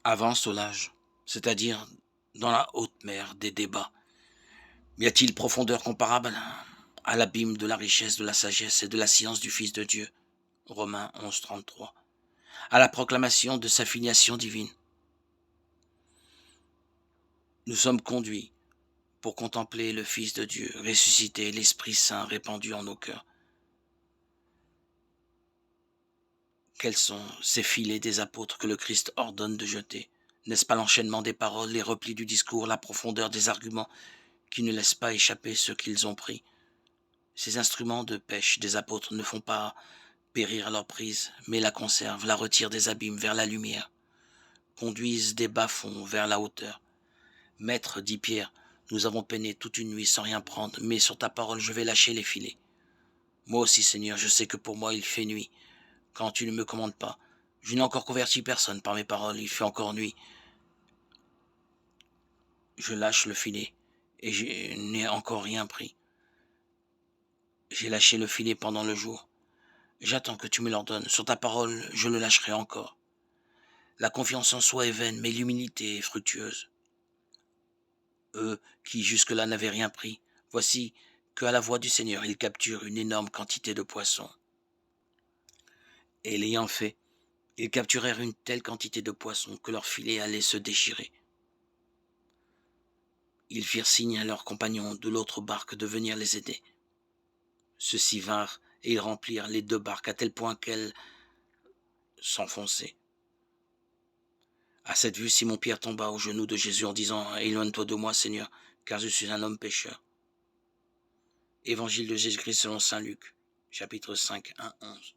Avance au large, c'est-à-dire dans la haute mer des débats. Y a-t-il profondeur comparable à l'abîme de la richesse, de la sagesse et de la science du Fils de Dieu? Romains 11, 33. À la proclamation de sa filiation divine. Nous sommes conduits pour contempler le Fils de Dieu, ressuscité, l'Esprit Saint répandu en nos cœurs. Quels sont ces filets des apôtres que le Christ ordonne de jeter? N'est-ce pas l'enchaînement des paroles, les replis du discours, la profondeur des arguments qui ne laissent pas échapper ceux qu'ils ont pris? Ces instruments de pêche des apôtres ne font pas périr leur prise, mais la conservent, la retirent des abîmes vers la lumière, conduisent des bas-fonds vers la hauteur. Maître, dit Pierre, nous avons peiné toute une nuit sans rien prendre, mais sur ta parole je vais lâcher les filets. Moi aussi, Seigneur, je sais que pour moi il fait nuit, quand tu ne me commandes pas. Je n'ai encore converti personne par mes paroles, il fait encore nuit. Je lâche le filet, et je n'ai encore rien pris. J'ai lâché le filet pendant le jour. J'attends que tu me l'ordonnes. Sur ta parole, je le lâcherai encore. La confiance en soi est vaine, mais l'humilité est fructueuse. Eux qui jusque-là n'avaient rien pris, voici qu'à la voix du Seigneur, ils capturent une énorme quantité de poissons. Et l'ayant fait, ils capturèrent une telle quantité de poissons que leur filet allait se déchirer. Ils firent signe à leurs compagnons de l'autre barque de venir les aider. Ceux-ci vinrent et ils remplirent les deux barques à tel point qu'elles s'enfonçaient. À cette vue, Simon-Pierre tomba aux genoux de Jésus en disant « Éloigne-toi de moi, Seigneur, car je suis un homme pécheur. » Évangile de Jésus-Christ selon saint Luc, chapitre 5, 1, 11.